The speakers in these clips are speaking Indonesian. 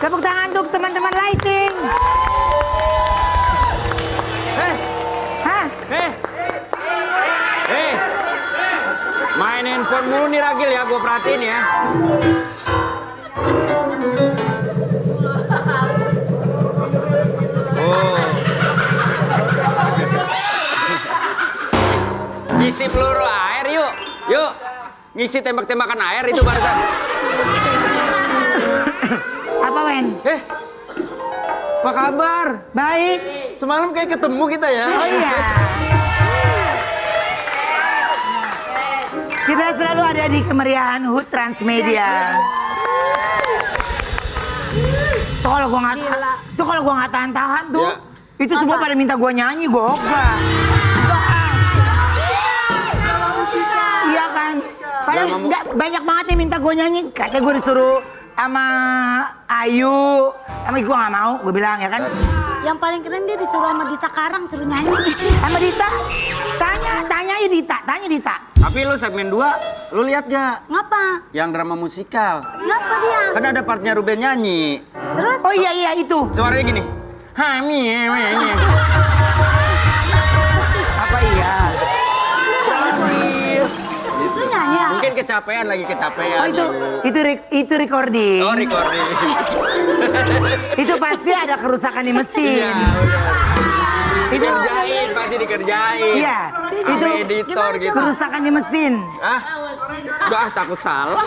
Tepuk tangan untuk teman-teman lighting. Hah? Main handphone mulu nih Ragil ya, gue perhatiin ya. Ngisi peluru air yuk. Yuk. Ngisi tembak-tembakan air itu barusan. Apa, Wen? Apa kabar? Baik. Semalam kayak ketemu kita ya. Oh iya. Kita selalu ada di kemeriahan HUT Transmedia. Tuh kalau gua nggak tahan-tahan tuh, Ya. itu semua pada minta gua nyanyi, gua ogah. Iya kan? Padahal banyak banget yang minta gua nyanyi. Katanya gua disuruh sama Ayu, sama gua nggak mau, gua bilang ya kan. Yang paling keren dia disuruh sama Dita Karang suruh nyanyi. Sama Dita, tanya aja Dita, tanya Dita. Tapi lu segmen 2, lu lihat gak? Ngapa? Yang drama musikal. Ngapa dia? Kan ada partnya Ruben nyanyi. Terus? Oh iya itu. Suaranya gini. Apa iya? Lu nyanyi ya? Mungkin kecapean, lagi kecapean. Oh itu recording. Oh, recording. Itu pasti ada kerusakan di mesin. Iya, Itu dikerjain, pasti dikerjain. iya, Sama itu editor gitu. kerusakan di mesin. Ah, udah takut salah.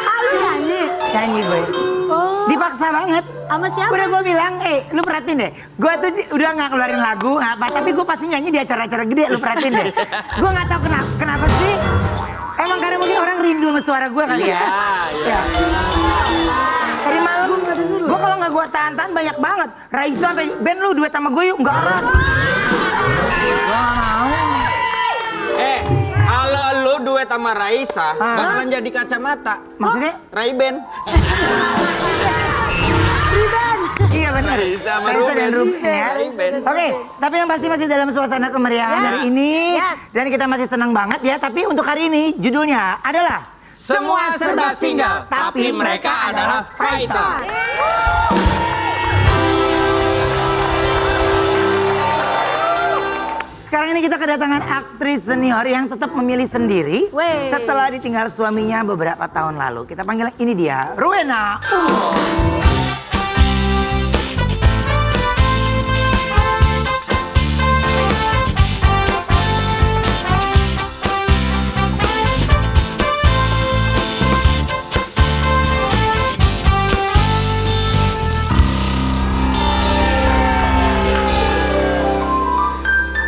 Ah, lu nyanyi? Nyanyi gue. Oh. Dipaksa banget. Sama siapa? Udah gue bilang, lu perhatiin deh. Gue tuh udah nggak keluarin lagu, nggak apa. Tapi gue pasti nyanyi di acara-acara gede. Lu perhatiin deh. Gue nggak tahu kenapa sih. Emang karena mungkin orang rindu sama suara gue kali ya. Iya. Dari malam gue kalau nggak gue tahan-tahan banyak banget. Raisa sampai Ben lu duet sama gue yuk, nggak arah. Gue nggak mau. Kalau lu duet sama Raisa, bakalan jadi kacamata. Maksudnya? Ray-Ban. Iya benar. Raisa sama Raisa dan Ruben. Ruben ya. Ray-Ban. Oke, tapi yang pasti masih dalam suasana kemeriahan hari ini. Yes. Dan kita masih senang banget ya. Tapi untuk hari ini judulnya adalah Semua serba single, tapi mereka adalah fighter. Sekarang ini kita kedatangan aktris senior yang tetap memilih sendiri Wey. setelah ditinggal suaminya beberapa tahun lalu. Kita panggil ini dia, Rowena Unggul.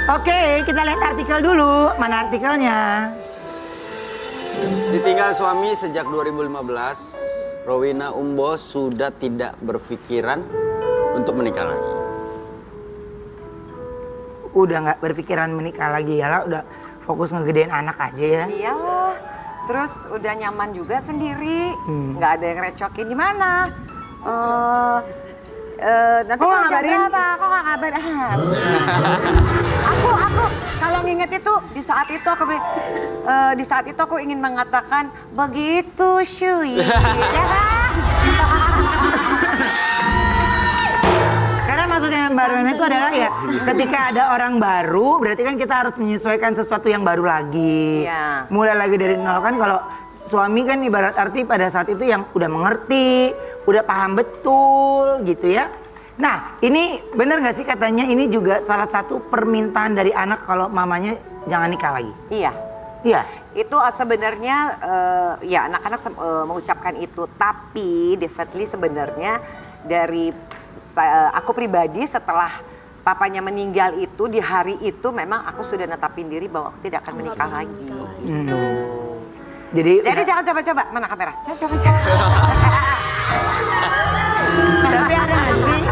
Oke, kita lihat artikel dulu. Mana artikelnya? Ditinggal suami sejak 2015, Rowena Umbo sudah tidak berpikiran untuk menikah lagi. Udah nggak berpikiran menikah lagi ya lah, udah fokus ngegedein anak aja ya. Iyalah, terus udah nyaman juga sendiri, nggak ada yang recokin di mana. Nanti Kok nggak kalau jam ngabarin? berapa? Kok nggak kabarin? Aku kalau nginget itu di saat itu aku ingin mengatakan begitu Shui. Ya kan? Karena maksudnya Mbak Rowena itu adalah ya ketika ada orang baru berarti kan kita harus menyesuaikan sesuatu yang baru lagi. Iya. Mulai lagi dari nol kan. Kalau suami kan ibarat arti pada saat itu yang udah mengerti, udah paham betul gitu ya. Nah ini bener gak sih katanya ini juga salah satu permintaan dari anak kalau mamanya jangan nikah lagi? Iya. Iya. Itu sebenarnya ya anak-anak mengucapkan itu, tapi definitely sebenarnya dari aku pribadi setelah papanya meninggal itu di hari itu memang aku sudah netapin diri bahwa aku tidak akan menikah lagi. Gitu. Jadi Jangan coba-coba, mana kamera? Jangan coba-coba. tapi ada gak sih?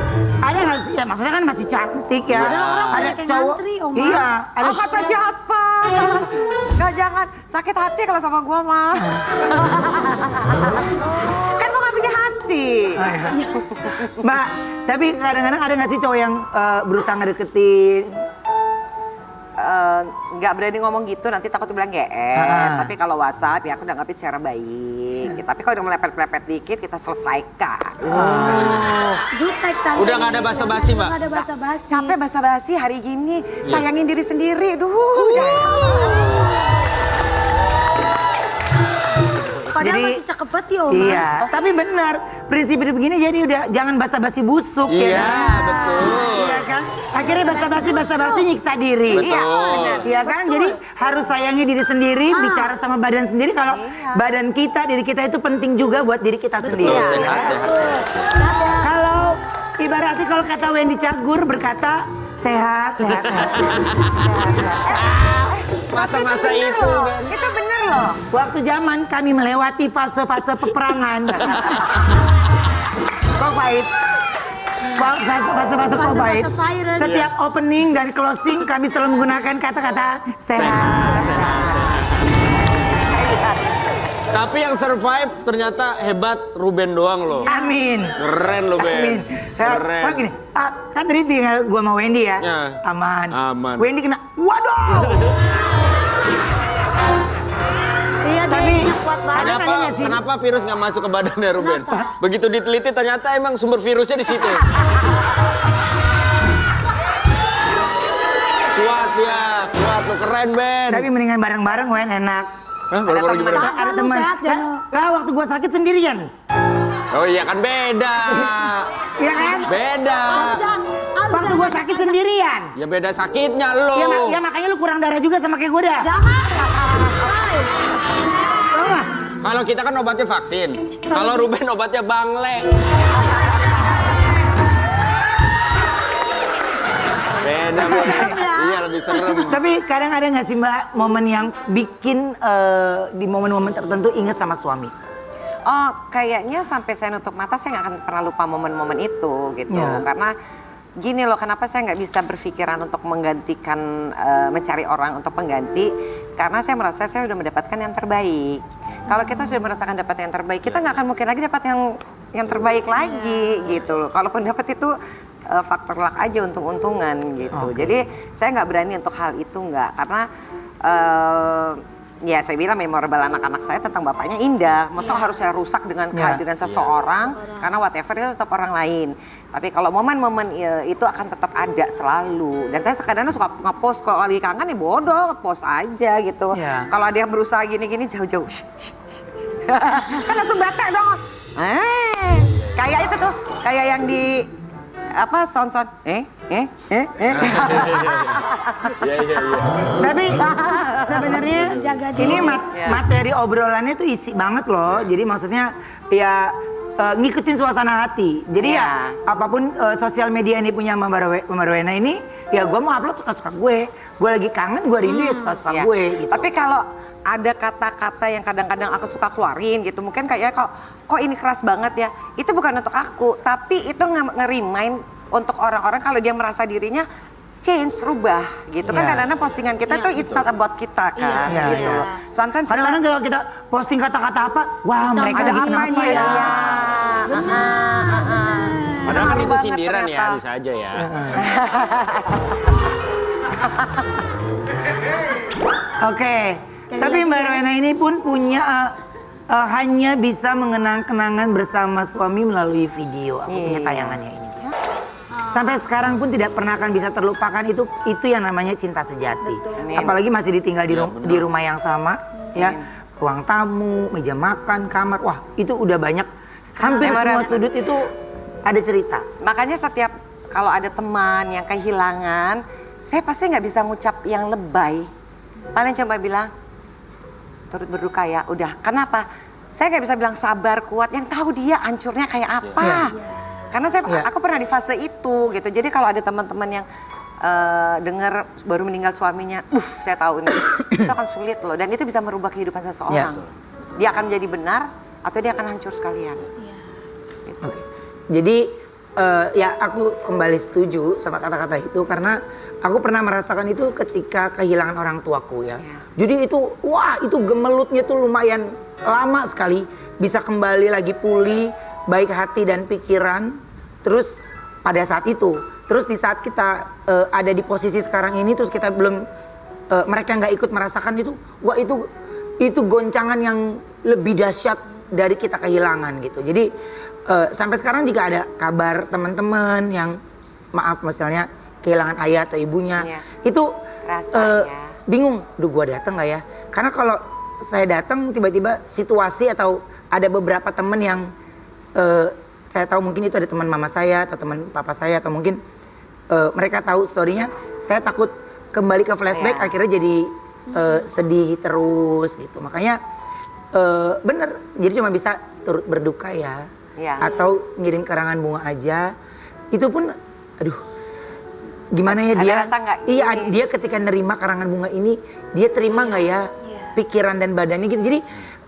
Ada gak sih? Ya maksudnya kan masih cantik ya. Orang Ada banyak yang cowok. ngantri, Oma. Iya. Ada Kata siapa? Gak, jangan sakit hati kalau sama gua mah. Kan gua gak punya hati. Oh, iya. Mbak, tapi kadang-kadang ada gak sih cowok yang berusaha ngedeketin? nggak berani ngomong gitu, nanti takut bilang GR. Tapi kalau WhatsApp ya aku nanggapin secara baik. Tapi kalau udah melepet-lepet dikit kita selesaikan. Jutek tante. Udah nggak ada basa-basi, Mbak? Nggak ada basa-basi. Capek basa-basi hari gini, sayangin diri sendiri. Padahal Jadi- masih cakep banget ya, Oma. Iya, tapi benar. Prinsip hidup begini jadi udah jangan basa-basi busuk ya. Iya, betul. Iya kan? Akhirnya basa-basi nyiksa diri. Betul. Iya kan? Jadi harus sayangi diri sendiri, bicara sama badan sendiri kalau badan kita, diri kita itu penting juga buat diri kita sendiri. Betul, sehat-sehat. Kalau ibaratnya kalau kata Wendy Cagur berkata sehat. Masa-masa itu kan. Itu bener loh. Waktu zaman kami melewati fase-fase peperangan. Covid. Fase-fase Covid. virus. Setiap opening dan closing kami selalu menggunakan kata-kata sehat. Tapi yang survive ternyata hebat Ruben doang loh. Amin. Keren lo Amin. Ben. Keren. Gini, kan tadi tinggal gua sama Wendy ya. Ya. Aman. Aman. Wendy kena, waduh. Iya, Tapi dia kuat banget. ada nanya nggak sih? Kenapa virus nggak masuk ke badannya Ruben? Begitu diteliti ternyata emang sumber virusnya di situ. Kuat ya, kuat lo, keren Ben. Tapi mendingan bareng-bareng Wen, enak. Hah, baru-baru gimana? temen. Ada teman. sehat, Jano. Lah waktu gua sakit sendirian. Oh iya kan beda. Iya kan? Beda. Waktu gua sakit sendirian. Ya beda sakitnya lo. Ya makanya lu kurang darah juga sama kayak gua dah. Jangan. Tau nggak? Kalau kita kan obatnya vaksin. Kalau Ruben obatnya bangle. Beda, Lebih beda. serem ya? Iya, lebih serem. Tapi kadang ada nggak sih Mbak momen yang bikin di momen-momen tertentu ingat sama suami? Oh, kayaknya sampai saya nutup mata saya nggak akan pernah lupa momen-momen itu gitu. Ya. Karena gini loh, kenapa saya nggak bisa berpikiran untuk menggantikan, mencari orang untuk pengganti? Karena saya merasa saya sudah mendapatkan yang terbaik. Kalau kita sudah merasakan dapat yang terbaik, kita nggak akan mungkin lagi dapat yang terbaik lagi gitu loh. Kalaupun dapat itu faktor luck aja, untung-untungan gitu. Jadi saya nggak berani untuk hal itu nggak, karena ya saya bilang memorable anak-anak saya tentang bapaknya indah. Masa harus saya rusak dengan kehadiran seseorang, karena whatever itu tetap orang lain. Tapi kalau momen-momen itu akan tetap ada selalu. Dan saya kadang-kadang suka nge-post kalau lagi kangen ya bodoh, post aja gitu. Iya. Kalau ada yang berusaha gini-gini jauh-jauh. Kan langsung batak dong. Kayak itu tuh, kayak yang di apa sound-sound Iya, iya, iya. Tapi sebenarnya Jaga ini diri. materi obrolannya tuh isi banget loh. Jadi maksudnya ya ngikutin suasana hati. Jadi ya apapun sosial media ini punya Mbak Rowena ini, ya gue mau upload suka-suka gue. Gue lagi kangen, gue rindu ya suka-suka Ya. gue gitu. Tapi kalau ada kata-kata yang kadang-kadang aku suka keluarin gitu, mungkin kayak kok ini keras banget ya. Itu bukan untuk aku, tapi itu nge-remind untuk orang-orang kalau dia merasa dirinya change, rubah gitu kan. Iya. Kadang-kadang postingan kita tuh it's not about kita kan Iya, gitu. iya. Sometimes Kadang-kadang kalau kita posting kata-kata apa, wah mereka ada lagi apa kenapa nih ya? Padahal kan itu banget sindiran ya, ternyata. bisa aja ya. Oke, tapi Mbak Rowena ini pun punya hanya bisa mengenang kenangan bersama suami melalui video. Aku punya tayangannya ini. Sampai sekarang pun tidak pernah akan bisa terlupakan, itu yang namanya cinta sejati. Apalagi masih ditinggal di rumah yang sama, ya. Ruang tamu, meja makan, kamar, wah itu udah banyak. Hampir semua sudut itu ada cerita. Makanya setiap kalau ada teman yang kehilangan, saya pasti nggak bisa ngucap yang lebay. Paling coba bilang, turut berduka ya, udah. Kenapa? Saya nggak bisa bilang sabar, kuat, yang tahu dia hancurnya kayak apa. Karena aku pernah di fase itu gitu. Jadi kalau ada teman-teman yang dengar baru meninggal suaminya, saya tahu ini itu akan sulit loh. Dan itu bisa merubah kehidupan seseorang. Dia akan menjadi benar atau dia akan hancur sekalian. Oke. Jadi ya aku kembali setuju sama kata-kata itu karena aku pernah merasakan itu ketika kehilangan orang tuaku ya. Jadi itu wah itu gemelutnya tuh lumayan lama sekali bisa kembali lagi pulih baik hati dan pikiran. Terus pada saat itu, terus di saat kita ada di posisi sekarang ini terus kita belum mereka nggak ikut merasakan itu, wah itu goncangan yang lebih dahsyat dari kita kehilangan gitu. Jadi sampai sekarang jika ada kabar teman-teman yang maaf misalnya kehilangan ayah atau ibunya, itu bingung, duh gua datang nggak ya? Karena kalau saya datang tiba-tiba situasi atau ada beberapa teman yang saya tahu mungkin itu ada teman mama saya atau teman papa saya atau mungkin mereka tahu story-nya, saya takut kembali ke flashback akhirnya jadi sedih terus gitu. Makanya bener, jadi cuma bisa turut berduka ya. Atau ngirim karangan bunga aja. Itu pun aduh gimana ya dia? Iya, dia ketika nerima karangan bunga ini, dia terima nggak ya pikiran dan badannya gitu. Jadi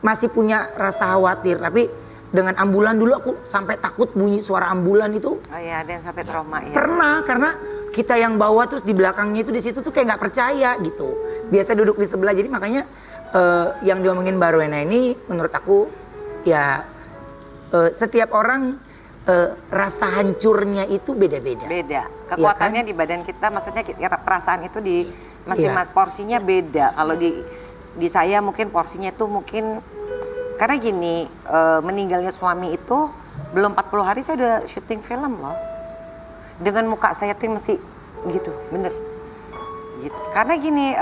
masih punya rasa khawatir, tapi dengan ambulan dulu aku sampai takut bunyi suara ambulan itu. Oh iya, dan sampai trauma ya. Pernah, karena kita yang bawa terus di belakangnya itu di situ tuh kayak nggak percaya gitu. Biasa duduk di sebelah, jadi makanya yang diomongin Mbak Rowena ini menurut aku ya setiap orang rasa hancurnya itu beda-beda. Beda. Kekuatannya di badan kita, maksudnya perasaan itu di masing-masing porsinya beda. Kalau di saya mungkin porsinya itu mungkin karena gini, meninggalnya suami itu belum 40 hari saya udah syuting film loh. Dengan muka saya tuh masih gitu, bener. Gitu. Karena gini,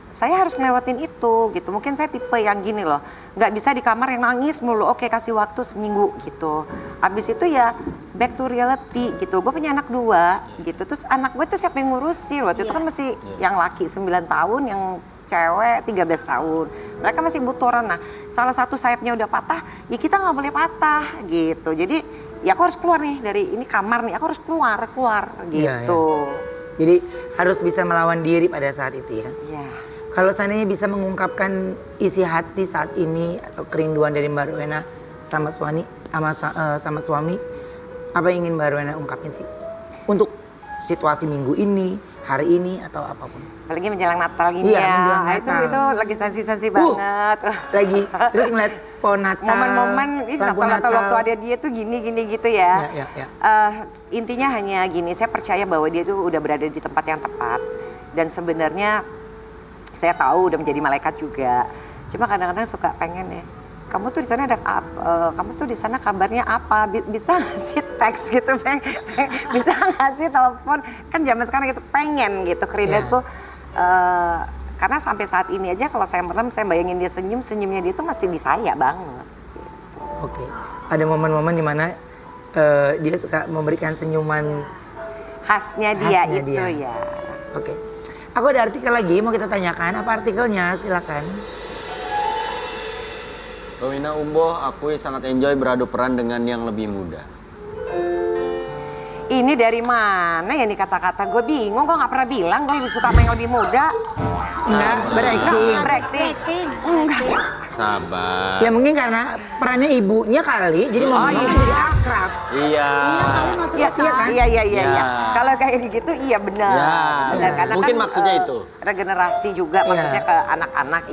saya harus ngelewatin itu gitu. Mungkin saya tipe yang gini loh, nggak bisa di kamar yang nangis mulu. Oke, kasih waktu seminggu gitu. Abis itu ya back to reality gitu. Gue punya anak 2 gitu. Terus anak gue tuh siapa yang ngurusin? Waktu itu kan masih yang laki 9 tahun, yang cewek 13 tahun. Mereka masih butuh orang. Nah, salah satu sayapnya udah patah, ya kita nggak boleh patah gitu. Jadi ya aku harus keluar nih dari ini kamar nih. Aku harus keluar gitu. Jadi harus bisa melawan diri pada saat itu ya. Kalau seandainya bisa mengungkapkan isi hati saat ini atau kerinduan dari Mbak Rowena sama suami, apa yang ingin Mbak Rowena ungkapin sih? Untuk situasi minggu ini, hari ini atau apapun. Apalagi menjelang Natal gini menjelang Natal. Itu lagi sensi-sensi banget. Lagi terus ngeliat pohon Natal. Momen-momen Natal waktu ada dia tuh gini gitu ya. Intinya hanya gini, saya percaya bahwa dia tuh udah berada di tempat yang tepat. Dan sebenarnya saya tahu udah menjadi malaikat juga. Cuma kadang-kadang suka pengen ya, kamu tuh di sana ada kamu tuh di sana kabarnya apa? Bisa nggak sih teks gitu, bisa nggak sih telepon? Kan zaman sekarang gitu pengen gitu kerinduan tuh. Karena sampai saat ini aja kalau saya merem, saya bayangin dia senyumnya dia tuh masih di saya banget. Gitu. Oke, ada momen-momen dimana dia suka memberikan senyuman khasnya dia. Ya. Oke. Aku ada artikel lagi mau kita tanyakan, apa artikelnya? Silakan. Rowena Umboh akui sangat enjoy beradu peran dengan yang lebih muda. Ini dari mana ya nih kata-kata? Gue bingung, gue nggak pernah bilang gue lebih suka sama yang lebih muda. Enggak, berakting. Enggak. Sabar. Ya mungkin karena perannya ibunya kali, jadi jadi akrab. Iya. Iya. Kalau kayak gitu iya benar. Benar, karena mungkin kan, maksudnya itu. Regenerasi juga maksudnya ke anak-anak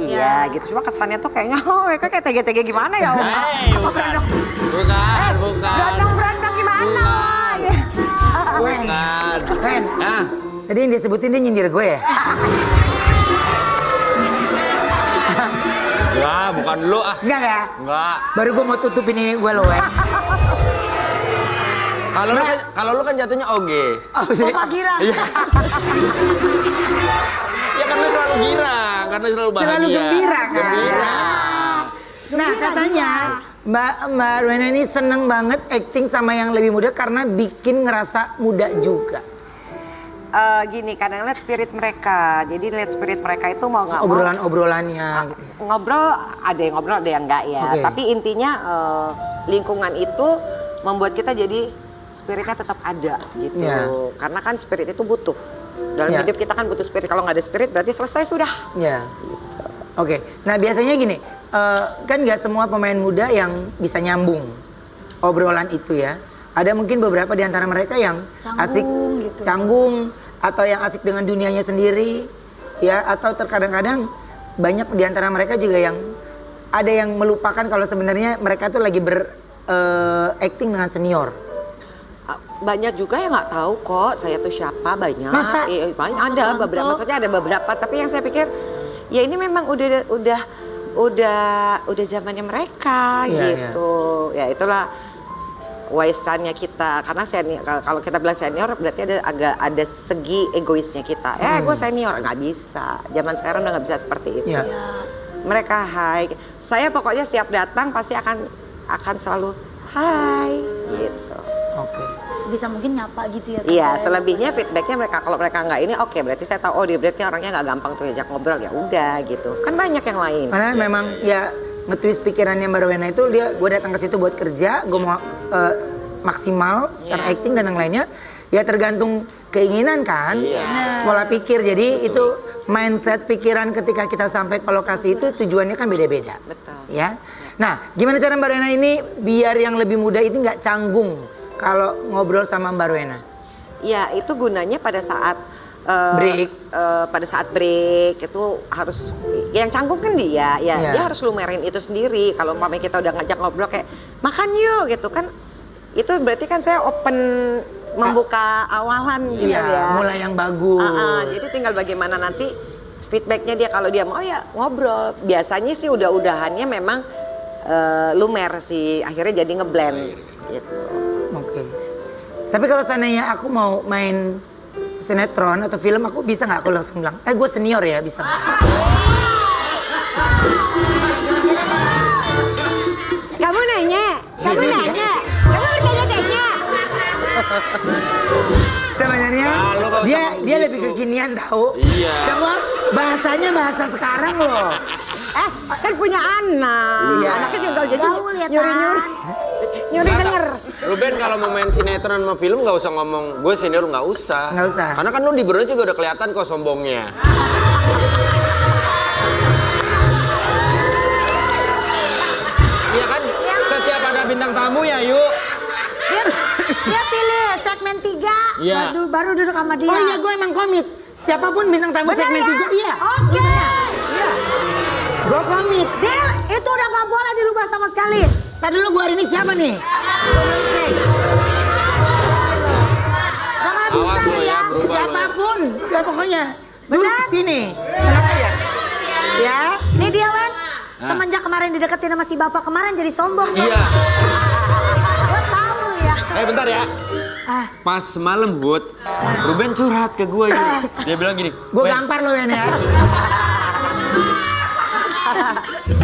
gitu. Cuma kesannya tuh kayaknya mereka kayak tege-tege gimana ya? Bukan. Berandang gimana? Bukan. Ren, tadi yang disebutin dia nyindir gue ya? Wah, bukan lu ah. Enggak ya? Enggak. Baru gue mau tutupin ini gue loh, Wen. Kalau lu kan jatuhnya oge. Bapak Gira. Ya karena selalu girang, karena selalu bahagia. Selalu gembira kan? Gembira. Nah katanya Mbak Rowena ini seneng banget acting sama yang lebih muda karena bikin ngerasa muda juga. Gini, kadang lihat spirit mereka. Jadi lihat spirit mereka itu mau nggak mau. Obrolannya gitu ya. Ngobrol, ada yang ngobrol, ada yang enggak ya. Okay. Tapi intinya lingkungan itu membuat kita jadi spiritnya tetap ada gitu. Yeah. Karena kan spirit itu butuh. Dalam hidup kita kan butuh spirit. Kalau nggak ada spirit berarti selesai sudah. Ya. Oke. Nah biasanya gini, kan nggak semua pemain muda yang bisa nyambung obrolan itu ya. Ada mungkin beberapa di antara mereka yang canggung atau yang asik dengan dunianya sendiri, ya. Atau terkadang-kadang banyak di antara mereka juga yang ada yang melupakan kalau sebenarnya mereka tuh lagi acting dengan senior. banyak juga yang nggak tahu kok saya tuh siapa, banyak. Masa? Banyak, ada beberapa, maksudnya ada beberapa. Tapi yang saya pikir ya ini memang udah zamannya mereka Iya, gitu. Ya itulah waisannya kita, karena senior, kalau kita bilang senior berarti ada segi egoisnya kita. Gue senior, nggak bisa. Zaman sekarang udah nggak bisa seperti itu. Iya. Mereka hai, saya pokoknya siap datang pasti akan selalu hai gitu. Oke. Bisa mungkin nyapa gitu ya. Iya, selebihnya feedbacknya mereka, kalau mereka nggak ini oke, berarti saya tahu, oh dia berarti orangnya nggak gampang tuh diajak ngobrol, ya udah gitu. Kan banyak yang lain. Karena memang ya nge-twist pikirannya Mbak Rowena itu, gue datang ke situ buat kerja, gue mau maksimal secara acting dan yang lainnya. Ya tergantung keinginan kan, pola pikir. Jadi itu mindset pikiran ketika kita sampai ke lokasi itu tujuannya kan beda-beda. Betul. Ya. Nah, gimana cara Mbak Rowena ini biar yang lebih muda itu nggak canggung kalau ngobrol sama Mbak Rowena? Ya itu gunanya pada saat Break. Pada saat break itu harus, yang canggung kan dia, ya Iya. dia harus lumerin itu sendiri. Kalau umpamanya kita udah ngajak ngobrol kayak makan yuk gitu kan, itu berarti kan saya open membuka awalan gitu Iya, ya. mulai yang bagus. Jadi tinggal bagaimana nanti feedbacknya dia, kalau dia mau ya ngobrol. Biasanya sih udahannya memang lumer sih, akhirnya jadi ngeblend gitu. Oke. Tapi kalau seandainya aku mau main sinetron atau film, aku bisa nggak aku langsung bilang, gue senior ya, bisa nggak? Kamu nanya. Kamu bertanya-tanya. Sebenarnya Lu nggak usah dia ngomong lebih gitu. kekinian tahu. Iya. Semua bahasanya bahasa sekarang loh. Kan punya anak, Iya. anaknya juga jadi Gaul ya, nyuri-nyuri. Nyuri Nggak, denger. Ruben kalau mau main sinetron sama film nggak usah ngomong gue senior, nggak usah. Nggak usah. Karena kan lu di Brunei juga udah kelihatan kok sombongnya. Iya kan? Setiap ada bintang tamu ya yuk. Dia pilih segmen 3, Iya. baru duduk sama dia. Oh iya, gue emang komit. Siapapun bintang tamu Bener segmen ya? 3, iya. Oke. Gue komit. Deal, itu udah gak boleh dirubah sama sekali. Tadi dulu gue hari ini siapa nih? Gak bisa Awas lu nih ya, ya. berubah lu. Siapapun, siapa pokoknya. Duduk Benar? sini. Kenapa ya? Ya. Nih dia Wen, semenjak kemarin dideketin sama si bapak kemarin jadi sombong dia. Iya. Gue tahu ya. Bentar ya. Pas malam Bud, Ruben curhat ke gue ini. Dia bilang gini, Gue gampar lo ya.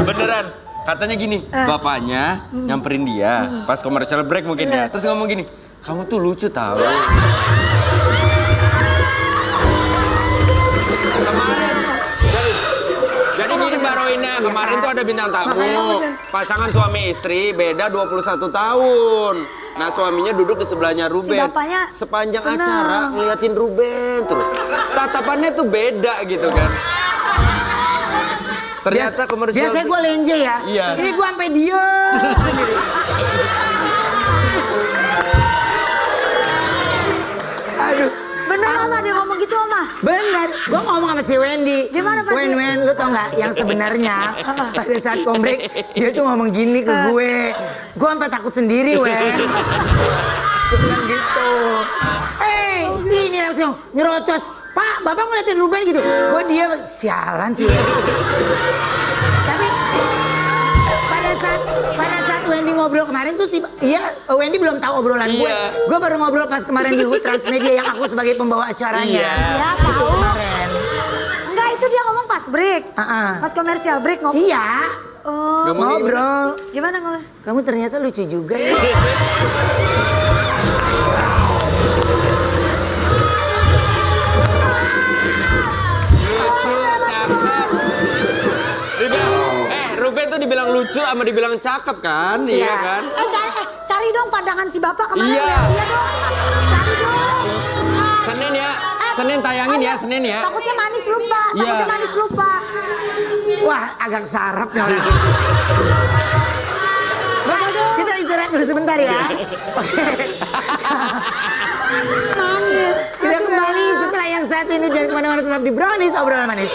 beneran. Katanya gini, bapaknya nyamperin dia pas commercial break mungkin ya. Terus ngomong gini, kamu tuh lucu tau. Kemarin, jadi gini Mbak Roina, kemarin tuh ada bintang tamu. Pasangan suami istri beda 21 tahun. Nah suaminya duduk di sebelahnya Ruben. Si bapaknya sepanjang seneng. acara ngeliatin Ruben terus. Tatapannya tuh beda gitu kan. Ternyata komersial. Biasanya gue lenje ya. Iya. Ini gue sampai diem. Aduh. Bener Oma dia ngomong gitu Oma. Bener, gue ngomong sama si Wendy. Gimana, Pak? Wen, lu tau gak yang sebenarnya pada saat kombrek dia tuh ngomong gini ke gue. Gue sampai takut sendiri, Wen. Gue bilang gitu. Ini langsung nyerocos. Pak, bapak ngeliatin Ruben gitu. Gue dia sialan sih. Tapi pada saat Wendy ngobrol kemarin tuh Wendy belum tahu obrolan gue. Iya. Gue baru ngobrol pas kemarin di HUT Transmedia yang aku sebagai pembawa acaranya. Iya. Ya Itu tahu. kemarin. Enggak, itu dia ngomong pas break. Pas komersial break ngomong. Iya. Oh, Ngomong Ngobrol. gimana ngomong? Kamu ternyata lucu juga ya. Ruben tuh dibilang lucu sama dibilang cakep kan? Iya kan? Cari dong pandangan si bapak kemarin. Iya. Iya dong. Cari dong. Senin ya, Senin tayangin ya, Senin ya. Takutnya manis lupa. Iya. Takutnya manis lupa. Wah, agak sarap nih orang. Wah, kita istirahat dulu sebentar ya. Oke. Nangis. Kita kembali setelah yang satu ini, jangan kemana-mana, tetap di Brownies Obrolan Manis.